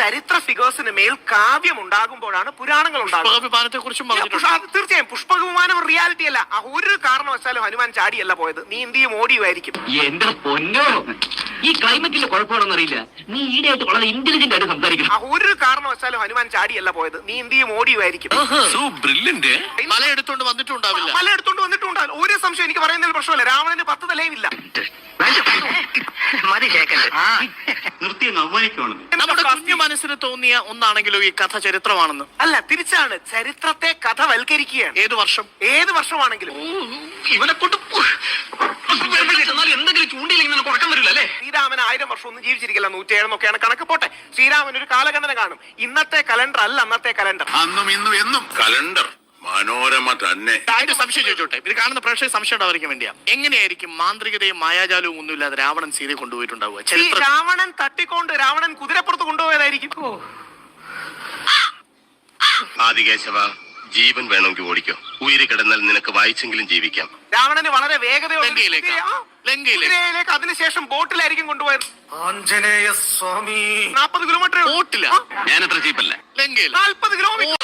ചരിത്ര ഫിഗേഴ്സിന് മേൽ കാവ്യം ഉണ്ടാകുമ്പോഴാണ് പുരാണങ്ങൾ ഉണ്ടാകുന്നത്. തീർച്ചയായും പുഷ്പകവിമാനം റിയാലിറ്റി അല്ല. ആ ഒരു കാരണവശാലും ഹനുമാൻ ചാടിയല്ല പോയത്. നീ എന്ത് ചെയ്യും? ഓടിയുമായിരിക്കും. എന്റെ പൊന്നോ, ഈ ക്ലൈമറ്റിന്റെ കുഴപ്പമാണെന്ന് അറിയില്ല. നീ ഈടായിട്ട് വളരെ ഇന്റലിജന്റ് ആയിട്ട് സംസാരിക്കണം. ആ ഒരു കാരണവശാലും ഹനുമാൻ ചാടിയല്ല പോയത്. നീ എന്ത് ചെയ്യും? ഓടിയുമായിരിക്കും. മല എടുത്തോണ്ട് വന്നിട്ടുണ്ടാവില്ല. മല എടുത്തോണ്ട് വന്നിട്ടുണ്ടാവില്ല. ഒരു സംശയം എനിക്ക് പറയുന്നതിൽ പ്രശ്നമല്ല. രാവണന് 10 തലയും ഇല്ല. നമ്മുടെ കുഞ്ഞു മനസ്സിന് തോന്നിയ ഒന്നാണെങ്കിലും ഈ കഥ ചരിത്രമാണെന്ന് അല്ല, തിരിച്ചാണ്. ചരിത്രത്തെ കഥവൽക്കരിക്കുകയാണ്. ഏത് വർഷമാണെങ്കിലും ഇവനെ കൊണ്ട് എന്തെങ്കിലും ചൂണ്ടിയില്ലെങ്കിൽ കുറക്കം വരില്ല അല്ലേ? ശ്രീരാമൻ 1000 വർഷം ഒന്നും ജീവിച്ചിരിക്കില്ല. 107 എന്നൊക്കെയാണ് കണക്ക്. പോട്ടെ, ശ്രീരാമൻ ഒരു കാലഗണന കാണും. ഇന്നത്തെ കലണ്ടർ അല്ല അന്നത്തെ കലണ്ടർ. അന്നും ഇന്നും എന്നും കലണ്ടർ മനോരമ തന്നെ. സംശയം ചോദിച്ചോട്ടെ, ഇത് കാണുന്ന പ്രേക്ഷക സംശയം ഉണ്ടാവാൻ വേണ്ടിയാ. എങ്ങനെയായിരിക്കും മാന്ത്രികതയും മായാജാലവും ഒന്നും ഇല്ലാതെ രാവണൻ സീതയെ കൊണ്ടുപോയിട്ടുണ്ടാവുക? രാവണൻ തട്ടിക്കൊണ്ട് രാവണൻ കുതിരപ്പുറത്ത് കൊണ്ടുപോയതായിരിക്കും. ആദികേശവ, ജീവൻ വേണമെങ്കിൽ ഓടിക്കോ. ഉയിര് കിടന്നാൽ നിനക്ക് വായിച്ചെങ്കിലും ജീവിക്കാം. രാവണന് വളരെ വേഗതയോടെ ലങ്കയിലേക്ക്, അതിനുശേഷം ബോട്ടിലായിരിക്കും കൊണ്ടുപോയത്. ആഞ്ജനേയ സ്വാമി 40 കിലോമീറ്റർ ബോട്ടില്ല. ഞാൻ അത്ര ചീപ്പല്ല. ലങ്കയിൽ 40 കിലോമീറ്റർ